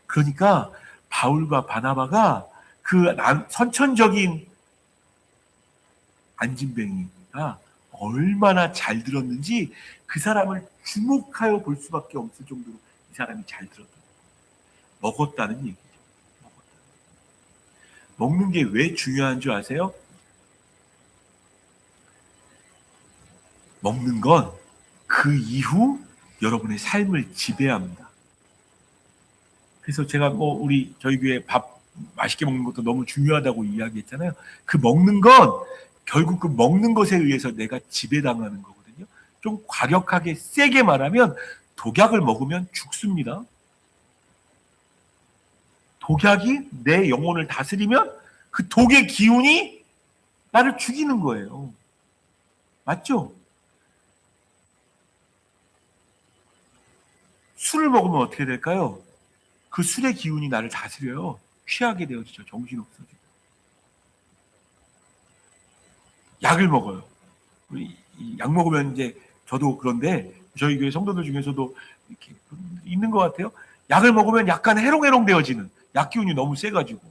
Speaker 1: 그러니까 바울과 바나바가 그 선천적인 안진뱅이가 얼마나 잘 들었는지 그 사람을 주목하여 볼 수밖에 없을 정도로 이 사람이 잘 들었던 거예요. 먹었다는 얘기죠. 먹는 게 왜 중요한 줄 아세요? 먹는 건 그 이후 여러분의 삶을 지배합니다. 그래서 제가 저희 교회 밥 맛있게 먹는 것도 너무 중요하다고 이야기했잖아요. 그 먹는 건 결국 그 먹는 것에 의해서 내가 지배당하는 거거든요. 좀 과격하게 세게 말하면 독약을 먹으면 죽습니다. 독약이 내 영혼을 다스리면 그 독의 기운이 나를 죽이는 거예요. 맞죠? 술을 먹으면 어떻게 될까요? 그 술의 기운이 나를 다스려요. 취하게 되어지죠. 정신없어지고. 약을 먹어요. 약 먹으면 이제 저도 그런데 저희 교회 성도들 중에서도 이렇게 있는 것 같아요. 약을 먹으면 약간 해롱해롱 되어지는, 약 기운이 너무 세가지고.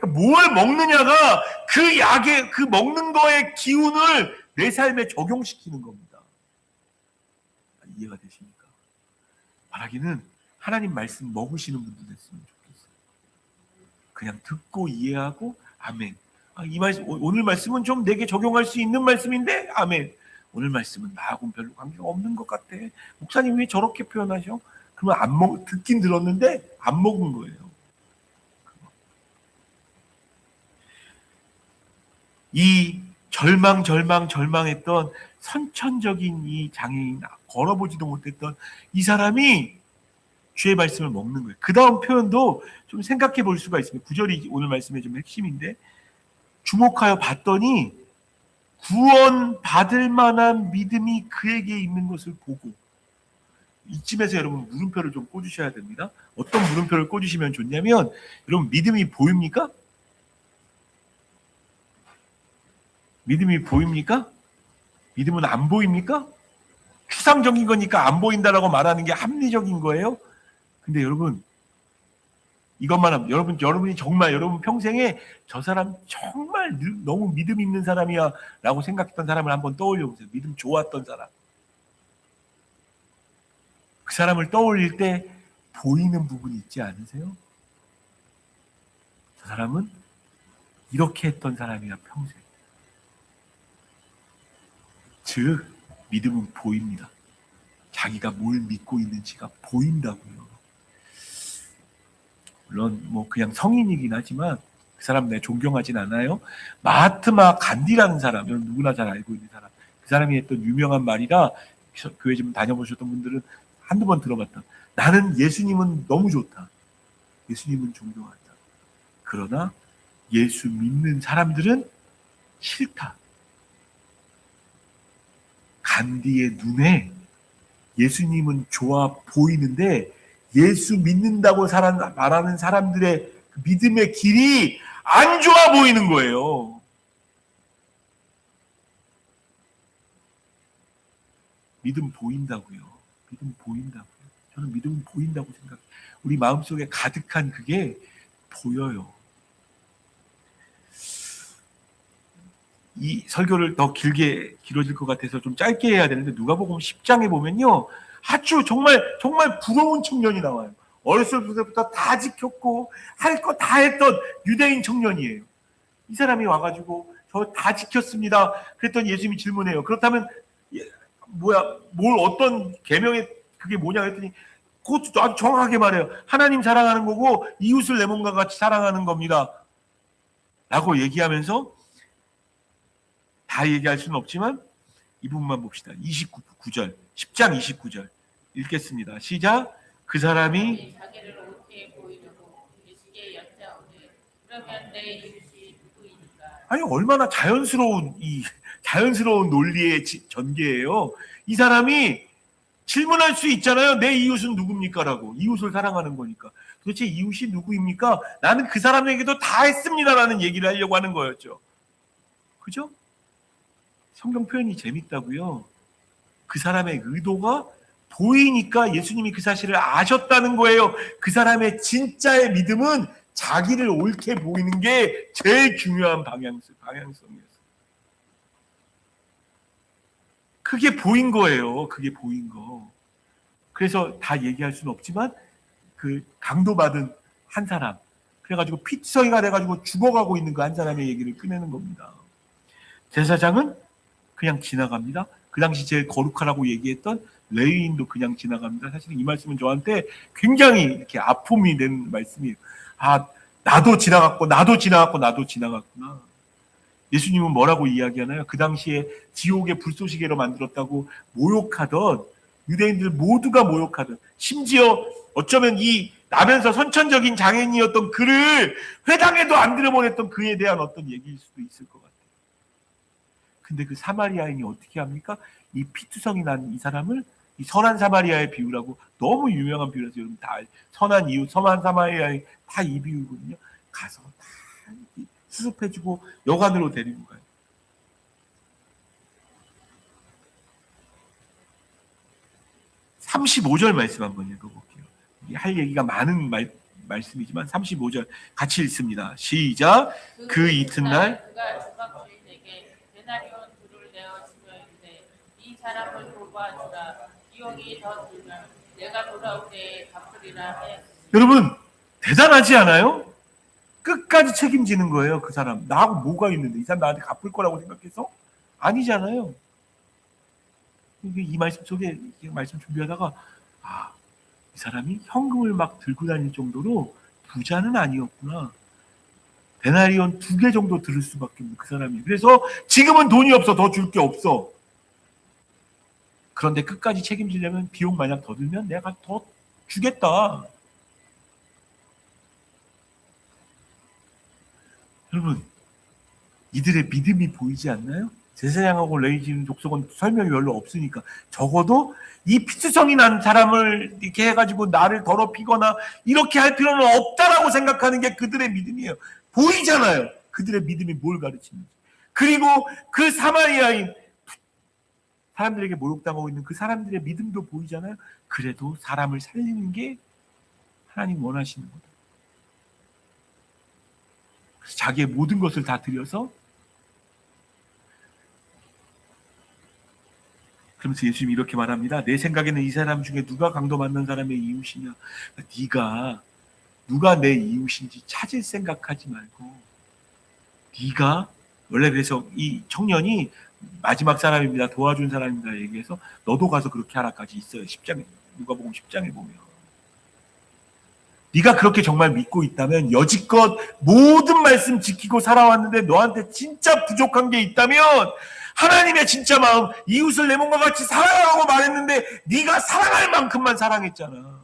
Speaker 1: 뭘 먹느냐가 그 약의 그 먹는 거의 기운을 내 삶에 적용시키는 겁니다. 이해가 되십니까? 말하기는 하나님 말씀 먹으시는 분들 됐으면 좋겠어요. 그냥 듣고 이해하고 아멘. 오늘 말씀은 좀 내게 적용할 수 있는 말씀인데 아멘. 오늘 말씀은 나하고는 별로 관계가 없는 것 같아. 목사님 왜 저렇게 표현하셔? 그러면 듣긴 들었는데 안 먹은 거예요. 이 절망했던 선천적인 이 장애인, 걸어보지도 못했던 이 사람이 주의 말씀을 먹는 거예요. 그 다음 표현도 좀 생각해 볼 수가 있습니다. 9절이 오늘 말씀의 좀 핵심인데, 주목하여 봤더니 구원 받을 만한 믿음이 그에게 있는 것을 보고, 이쯤에서 여러분 물음표를 좀 꽂으셔야 됩니다. 어떤 물음표를 꽂으시면 좋냐면, 여러분 믿음이 보입니까? 믿음이 보입니까? 믿음은 안 보입니까? 추상적인 거니까 안 보인다라고 말하는 게 합리적인 거예요. 근데 여러분, 이것만 하면 여러분이 정말 여러분 평생에 저 사람 정말 너무 믿음 있는 사람이야 라고 생각했던 사람을 한번 떠올려 보세요. 믿음 좋았던 사람. 그 사람을 떠올릴 때 보이는 부분이 있지 않으세요? 저 사람은 이렇게 했던 사람이야 평생. 즉 믿음은 보입니다. 자기가 뭘 믿고 있는지가 보인다고요. 물론 뭐 그냥 성인이긴 하지만 그 사람 내가 존경하진 않아요. 마하트마 간디라는 사람, 여러분 누구나 잘 알고 있는 사람. 그 사람이 했던 유명한 말이라 교회 좀 다녀보셨던 분들은 한두 번 들어봤다. 나는 예수님은 너무 좋다. 예수님은 존경한다. 그러나 예수 믿는 사람들은 싫다. 간디의 눈에 예수님은 좋아 보이는데 예수 믿는다고 말하는 사람들의 믿음의 길이 안 좋아 보이는 거예요. 믿음 보인다고요. 믿음 보인다고요. 저는 믿음은 보인다고 생각해요. 우리 마음속에 가득한 그게 보여요. 이 설교를 더 길어질 것 같아서 좀 짧게 해야 되는데 누가복음 10장에 보면요. 아주 정말 부러운 청년이 나와요. 어렸을 때부터 다 지켰고 할 거 다 했던 유대인 청년이에요. 이 사람이 와가지고 저 다 지켰습니다. 그랬더니 예수님이 질문해요. 그렇다면 뭘 어떤 계명의 그게 뭐냐 했더니 그것도 아주 정확하게 말해요. 하나님 사랑하는 거고 이웃을 내 몸과 같이 사랑하는 겁니다. 라고 얘기하면서 다 얘기할 수는 없지만 이 부분만 봅시다. 29절 10장 29절 읽겠습니다. 시작. 그 사람이
Speaker 2: 자기를 옳게 보이려고 예수께 여짜오되 그러면 내 이웃이 누구이니까.
Speaker 1: 아니 얼마나 자연스러운 논리의 전개예요. 이 사람이 질문할 수 있잖아요. 내 이웃은 누굽니까? 라고. 이웃을 사랑하는 거니까. 도대체 이웃이 누구입니까? 나는 그 사람에게도 다 했습니다라는 얘기를 하려고 하는 거였죠. 그죠? 성경 표현이 재밌다고요. 그 사람의 의도가 보이니까 예수님이 그 사실을 아셨다는 거예요. 그 사람의 진짜의 믿음은 자기를 옳게 보이는 게 제일 중요한 방향성이었어요. 그게 보인 거예요. 그게 보인 거. 그래서 다 얘기할 수는 없지만 그 강도받은 한 사람, 그래가지고 피투성이가 돼가지고 죽어가고 있는 그 한 사람의 얘기를 꺼내는 겁니다. 제사장은 그냥 지나갑니다. 그 당시 제일 거룩하라고 얘기했던 레위인도 그냥 지나갑니다. 사실 이 말씀은 저한테 굉장히 이렇게 아픔이 된 말씀이에요. 아, 나도 지나갔구나. 예수님은 뭐라고 이야기하나요? 그 당시에 지옥의 불쏘시개로 만들었다고 모욕하던 유대인들 모두가 모욕하던, 심지어 어쩌면 이 나면서 선천적인 장애인이었던 그를 회당에도 안 들여보냈던 그에 대한 어떤 얘기일 수도 있을 것 같아요. 근데 그 사마리아인이 어떻게 합니까? 이 피투성이 난 이 사람을 이 선한 사마리아의 비유라고, 너무 유명한 비유라서 여러분 다 선한 이웃, 선한 사마리아인 다 이 비유거든요. 가서 다 수습해주고 여관으로 데리고 가요. (35절) 말씀 한번 읽어볼게요. 할 얘기가 많은 말씀이지만 35절 같이 읽습니다. 시작. 그 이튿날
Speaker 2: 그가 주막 주인에게 데나리온 둘을 내어 주려 이르되 이 사람을 돌봐주라. 비용이 더 들면 내가 돌아올 때에 갚으리라 해.
Speaker 1: 여러분 대단하지 않아요? 끝까지 책임지는 거예요. 그 사람 나하고 뭐가 있는데 이 사람 나한테 갚을 거라고 생각해서? 아니잖아요. 이 말씀 속에 말씀 준비하다가 이 사람이 현금을 막 들고 다닐 정도로 부자는 아니었구나. 데나리온 2개 정도 들을 수밖에 없는 그 사람이. 그래서 지금은 돈이 없어. 더 줄 게 없어. 그런데 끝까지 책임지려면 비용 만약 더 들면 내가 더 주겠다. 여러분, 이들의 믿음이 보이지 않나요? 제사장하고 레위 지은 족속은 설명이 별로 없으니까 적어도 이 피투성이 난 사람을 이렇게 해가지고 나를 더럽히거나 이렇게 할 필요는 없다라고 생각하는 게 그들의 믿음이에요. 보이잖아요. 그들의 믿음이 뭘 가르치는지. 그리고 그 사마리아인 사람들에게 모욕당하고 있는 그 사람들의 믿음도 보이잖아요. 그래도 사람을 살리는 게 하나님 원하시는 거다. 그래서 자기의 모든 것을 다 들여서 그러면서 예수님이 이렇게 말합니다. 내 생각에는 이 사람 중에 누가 강도 만난 사람의 이웃이냐. 네가 누가 내 이웃인지 찾을 생각하지 말고 네가 원래 그래서 이 청년이 마지막 사람입니다. 도와준 사람입니다. 얘기해서 너도 가서 그렇게 하라까지 있어요. 10장 누가복음 10장에 보면 네가 그렇게 정말 믿고 있다면 여지껏 모든 말씀 지키고 살아왔는데 너한테 진짜 부족한 게 있다면 하나님의 진짜 마음 이웃을 내 몸과 같이 사랑하라고 말했는데 네가 사랑할 만큼만 사랑했잖아.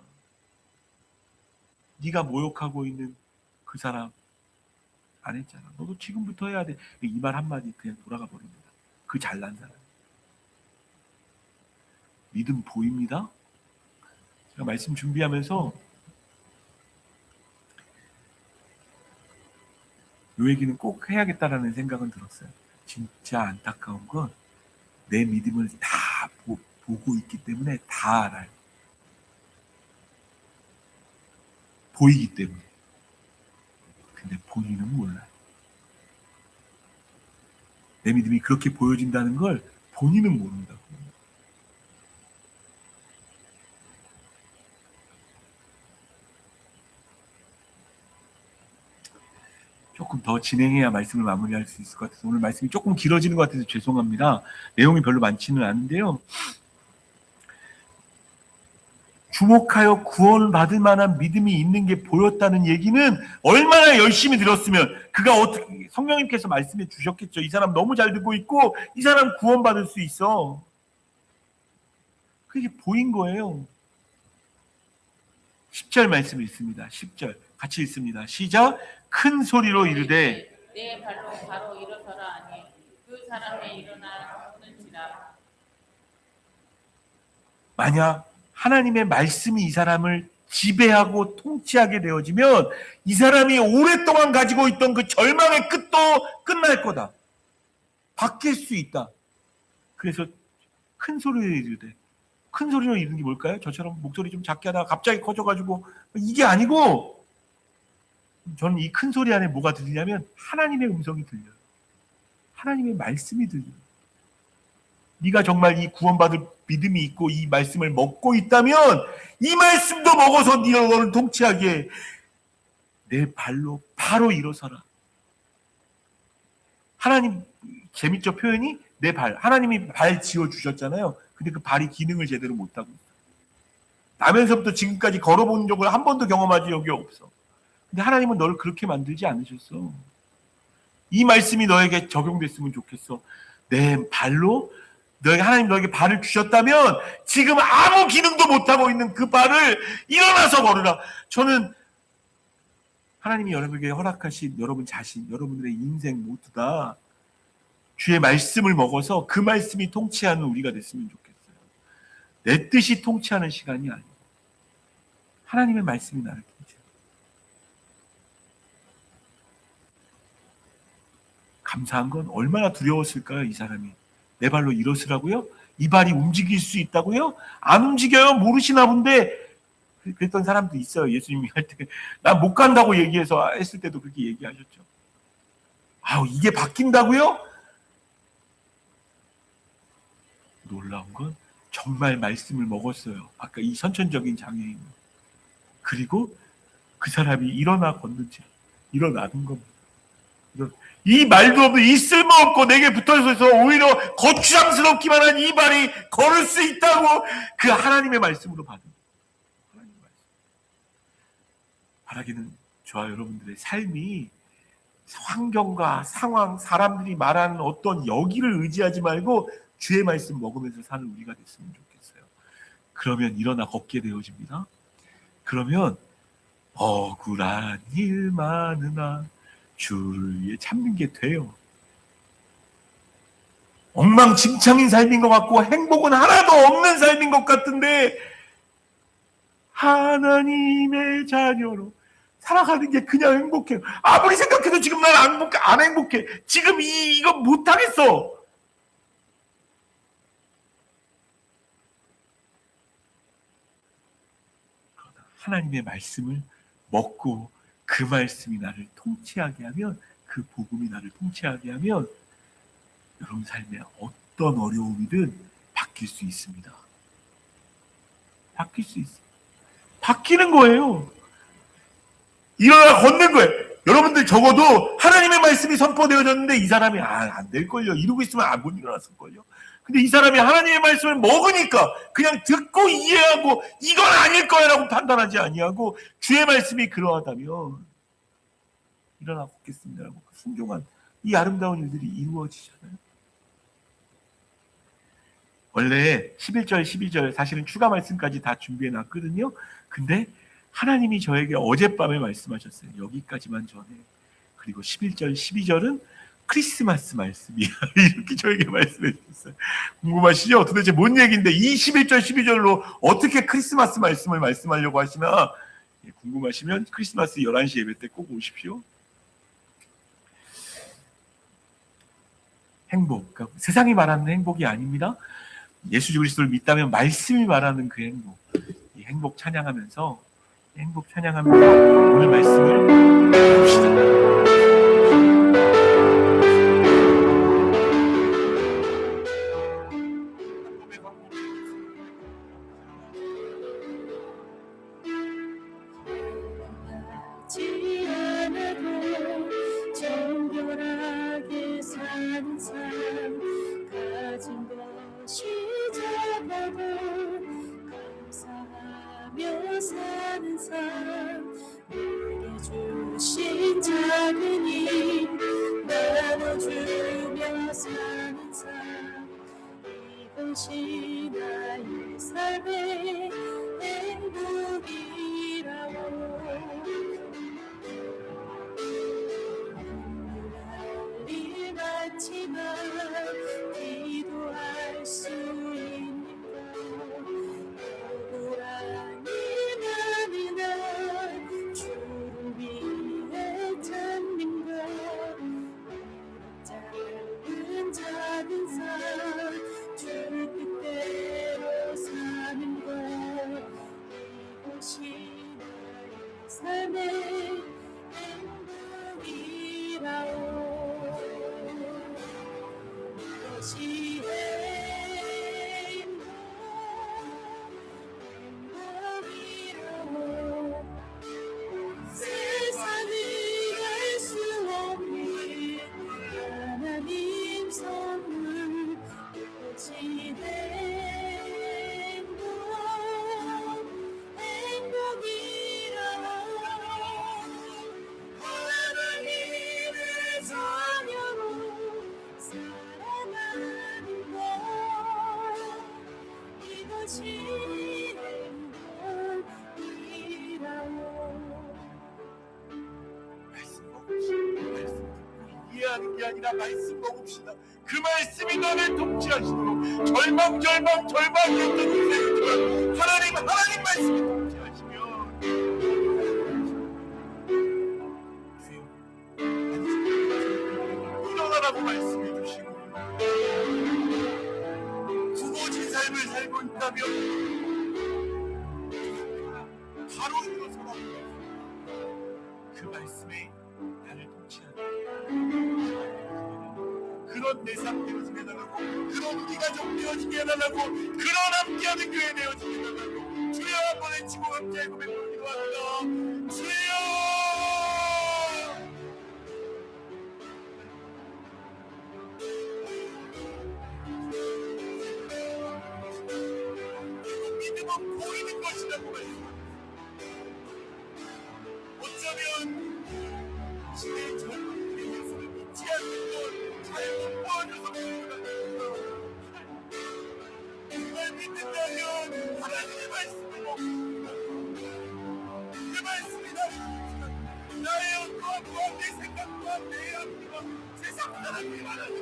Speaker 1: 네가 모욕하고 있는 그 사람 안 했잖아. 너도 지금부터 해야 돼. 이 말 한마디 그냥 돌아가 버립니다. 그 잘난 사람. 믿음 보입니다? 제가 말씀 준비하면서 이 얘기는 꼭 해야겠다라는 생각은 들었어요. 진짜 안타까운 건 내 믿음을 다 보고 있기 때문에 다 알아요. 보이기 때문에. 근데 본인은 몰라요. 내 믿음이 그렇게 보여진다는 걸 본인은 모른다고. 조금 더 진행해야 말씀을 마무리할 수 있을 것 같아서 오늘 말씀이 조금 길어지는 것 같아서 죄송합니다. 내용이 별로 많지는 않은데요. 주목하여 구원을 받을 만한 믿음이 있는 게 보였다는 얘기는 얼마나 열심히 들었으면 그가 어떻게 성령님께서 말씀해 주셨겠죠. 이 사람 너무 잘 듣고 있고 이 사람 구원받을 수 있어. 그게 보인 거예요. 10절 말씀이 있습니다. 10절 같이 읽습니다. 시작. 큰 소리로 이르되
Speaker 2: 내 발로 바로 일어서라 하니 그 사람이 일어나 오는지라. 만약
Speaker 1: 하나님의 말씀이 이 사람을 지배하고 통치하게 되어지면 이 사람이 오랫동안 가지고 있던 그 절망의 끝도 끝날 거다. 바뀔 수 있다. 그래서 큰 소리로 이르되 큰 소리로 이르는 게 뭘까요? 저처럼 목소리 좀 작게 하다가 갑자기 커져가지고 이게 아니고 저는 이 큰 소리 안에 뭐가 들리냐면 하나님의 음성이 들려요. 하나님의 말씀이 들려요. 네가 정말 이 구원받을 믿음이 있고 이 말씀을 먹고 있다면 이 말씀도 먹어서 너를 통치하기에 내 발로 바로 일어서라. 하나님 재밌죠 표현이? 내 발. 하나님이 발 지어주셨잖아요. 근데 그 발이 기능을 제대로 못하고 있어. 나면서부터 지금까지 걸어본 적을 한 번도 경험하지 적이 없어. 근데 하나님은 너를 그렇게 만들지 않으셨어. 이 말씀이 너에게 적용됐으면 좋겠어. 내 발로 하나님 너에게 발을 주셨다면 지금 아무 기능도 못하고 있는 그 발을 일어나서 걸으라. 저는 하나님이 여러분에게 허락하신 여러분 자신, 여러분들의 인생 모두 다 주의 말씀을 먹어서 그 말씀이 통치하는 우리가 됐으면 좋겠어요. 내 뜻이 통치하는 시간이 아니고 하나님의 말씀이 나를 통치해요. 감사한 건 얼마나 두려웠을까요? 이 사람이. 내 발로 일어서라고요? 이 발이 움직일 수 있다고요? 안 움직여요? 모르시나 본데 그랬던 사람도 있어요. 예수님이 할 때 나 못 간다고 얘기해서 했을 때도 그렇게 얘기하셨죠. 아우 이게 바뀐다고요? 놀라운 건 정말 말씀을 먹었어요. 아까 이 선천적인 장애인. 그리고 그 사람이 일어나 걷는지 일어나는 겁니다. 이 말도 없는 이 쓸모없고 내게 붙어있어서 오히려 거추장스럽기만 한 이 발이 걸을 수 있다고 그 하나님의 말씀으로 받은 하나님의 말씀. 바라기는 저와 여러분들의 삶이 환경과 상황, 사람들이 말하는 어떤 여기를 의지하지 말고 주의 말씀 먹으면서 사는 우리가 됐으면 좋겠어요. 그러면 일어나 걷게 되어집니다. 그러면 억울한 일 많으나 주를 위해 참는 게 돼요. 엉망진창인 삶인 것 같고 행복은 하나도 없는 삶인 것 같은데 하나님의 자녀로 살아가는 게 그냥 행복해요. 아무리 생각해도 지금 난 안 행복해. 지금 이거 못하겠어. 하나님의 말씀을 먹고 그 말씀이 나를 통치하게 하면, 그 복음이 나를 통치하게 하면 여러분 삶에 어떤 어려움이든 바뀔 수 있습니다. 바뀔 수 있어요. 바뀌는 거예요. 일어나 걷는 거예요. 여러분들 적어도 하나님의 말씀이 선포되어졌는데 이 사람이 안 될걸요. 이러고 있으면 못 일어났을걸요. 근데 이 사람이 하나님의 말씀을 먹으니까 그냥 듣고 이해하고 이건 아닐 거야 라고 판단하지 아니하고 주의 말씀이 그러하다면 일어나 걷겠습니다 라고 순종한 이 아름다운 일들이 이루어지잖아요. 원래 11절 12절 사실은 추가 말씀까지 다 준비해 놨거든요. 근데 하나님이 저에게 어젯밤에 말씀하셨어요. 여기까지만 전해. 그리고 11절 12절은 크리스마스 말씀이야. 이렇게 저에게 말씀해 주셨어요. 궁금하시죠? 도대체 뭔 얘기인데 이 11절 12절로 어떻게 크리스마스 말씀을 말씀하려고 하시나? 궁금하시면 크리스마스 11시 예배 때 꼭 오십시오. 행복, 그러니까 세상이 말하는 행복이 아닙니다. 예수 그리스도를 믿다면 말씀이 말하는 그 행복, 이 행복 찬양하면서 오늘 말씀을 봅시다.
Speaker 3: 정결하게 사는 삶 가진 것이 작아도 감사하며 사는 삶 내게 주신 작은 힘 나눠주며 사는 삶 이것이 나의 삶의 행복이라고 많지만 기도할 수 있는 것 억울한 일 많으나 주를 위해 찾는 것 작은 삶 주 뜻대로 사는 것 이것이 나의 삶의 행복이라오 이것이 행복이라고 세상을 알 수 없는 하나님 선물 이것이 행복이라고 하나님의 자녀로 살아가는 것 이것이 행복이라고
Speaker 1: 말씀 이해하는 게 아니라 말씀 먹읍시다. 그 말씀이 나를 통치하시도록 절망했던 인생이지만 하나님 말씀이 통치하시면 일어나라고 말씀해 주시고 굽어진 삶을 살고 있다면 바로 일어서라. 그 말씀에 나를 통치하는 그런 내 삶 되어지게 해달라고, 그런 우리 가족 되어지게 해달라고, 그런 함께하는 교회 되어지게 해달라고 주여 한번 외치고 함께 고백으로 기도합니다. 주여 믿음은 보이는 것이라고 말씀합니다. 어쩌면 시대의 젊은이들의 예수를 믿지 않는 것 잘못 보아줘서 그런가. 정말 믿는다면 하나님의 말씀을 먹고 그 말씀이 나의 영과 내 생각 또한 내 영과 세상 사람들이 말하는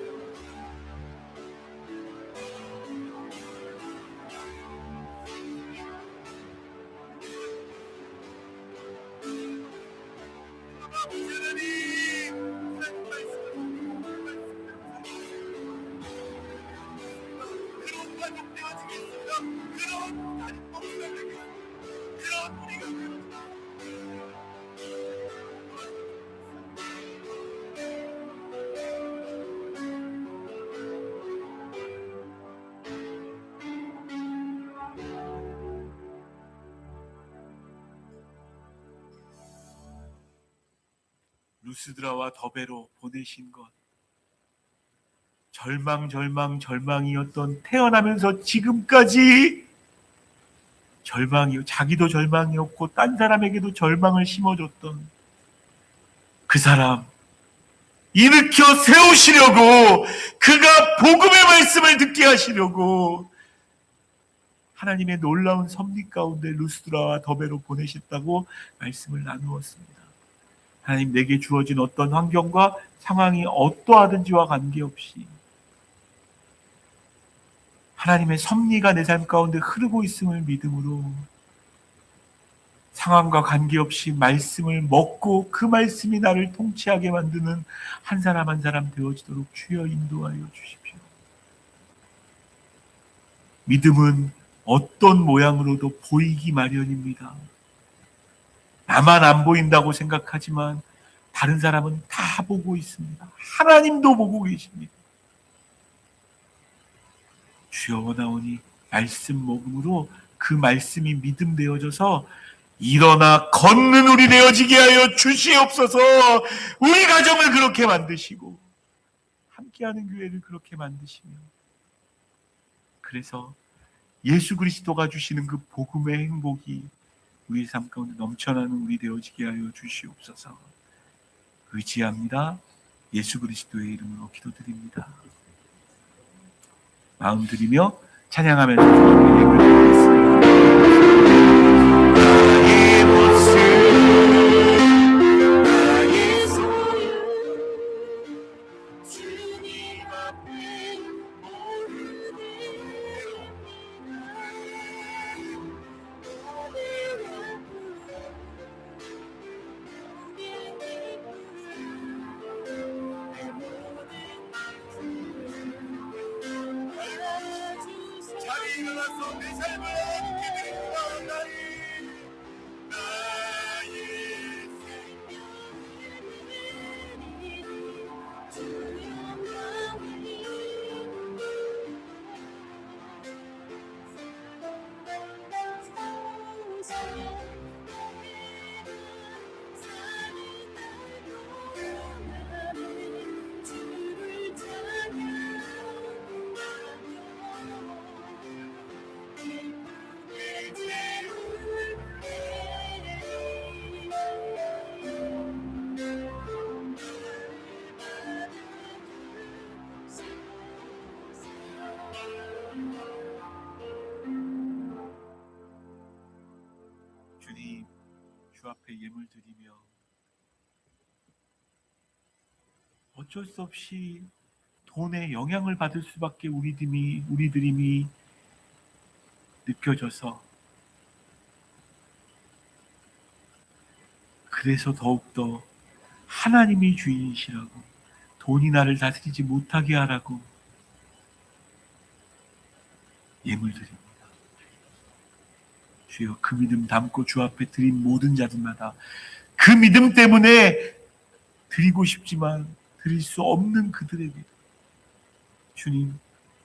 Speaker 1: 루스드라와 더베로 보내신 것, 절망이었던, 태어나면서 지금까지 절망이요, 자기도 절망이었고 딴 사람에게도 절망을 심어줬던 그 사람 일으켜 세우시려고, 그가 복음의 말씀을 듣게 하시려고 하나님의 놀라운 섭리 가운데 루스드라와 더베로 보내셨다고 말씀을 나누었습니다. 하나님, 내게 주어진 어떤 환경과 상황이 어떠하든지와 관계없이 하나님의 섭리가 내 삶 가운데 흐르고 있음을 믿음으로 상황과 관계없이 말씀을 먹고 그 말씀이 나를 통치하게 만드는 한 사람 한 사람 되어지도록 주여 인도하여 주십시오. 믿음은 어떤 모양으로도 보이기 마련입니다. 나만 안 보인다고 생각하지만 다른 사람은 다 보고 있습니다. 하나님도 보고 계십니다. 주여, 원하오니 말씀 먹음으로 그 말씀이 믿음 되어져서 일어나 걷는 우리 되어지게 하여 주시옵소서. 우리 가정을 그렇게 만드시고 함께하는 교회를 그렇게 만드시며, 그래서 예수 그리스도가 주시는 그 복음의 행복이 우리의 삶 가운데 넘쳐나는 우리 되어지게 하여 주시옵소서. 의지합니다. 예수 그리스도의 이름으로 기도드립니다. 마음 드리며 찬양하면서 주님께 예물 드리겠습니다. 나의 모습, 나의 소유,
Speaker 3: 주님 앞에
Speaker 1: 자리에 일어나서 내 삶을 함께 드립니다. 나의 주님, 주 앞에 예물 드리며 어쩔 수 없이 돈에 영향을 받을 수밖에 우리들임이 느껴져서, 그래서 더욱더 하나님이 주인이시라고, 돈이 나를 다스리지 못하게 하라고 예물 드립니다. 주여, 그 믿음 담고 주 앞에 드린 모든 자들마다 그 믿음 때문에 드리고 싶지만 드릴 수 없는 그들에게 주님,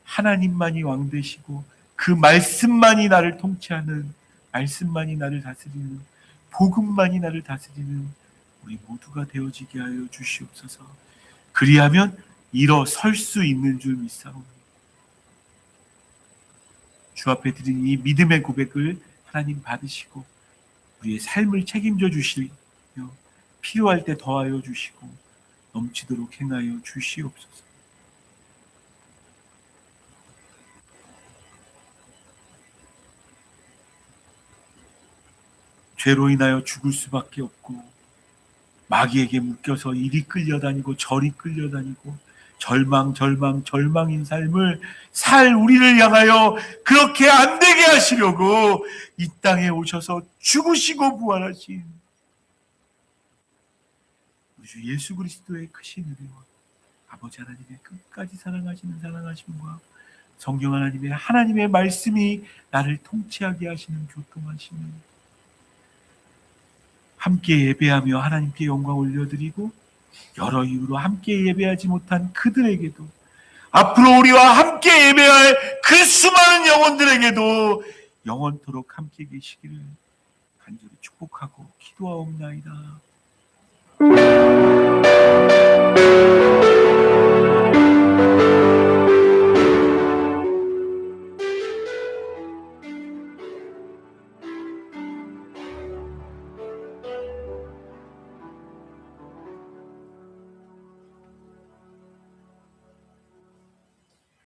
Speaker 1: 하나님만이 왕 되시고 그 말씀만이 나를 통치하는, 말씀만이 나를 다스리는, 복음만이 나를 다스리는 우리 모두가 되어지게 하여 주시옵소서. 그리하면 일어설 수 있는 줄 믿사옵니다. 주 앞에 드린 이 믿음의 고백을 하나님 받으시고 우리의 삶을 책임져 주시며 필요할 때 더하여 주시고 넘치도록 행하여 주시옵소서. 죄로 인하여 죽을 수밖에 없고 마귀에게 묶여서 이리 끌려다니고 저리 끌려다니고 절망인 삶을 살 우리를 향하여 그렇게 안 되게 하시려고 이 땅에 오셔서 죽으시고 부활하신 우리 주 예수 그리스도의 크신 은혜와 아버지 하나님의 끝까지 사랑하심과 성령 하나님의 말씀이 나를 통치하게 하시는 교통하심을 함께 예배하며 하나님께 영광 올려드리고, 여러 이유로 함께 예배하지 못한 그들에게도, 앞으로 우리와 함께 예배할 그 수많은 영혼들에게도 영원토록 함께 계시기를 간절히 축복하고 기도하옵나이다. 감사합니다.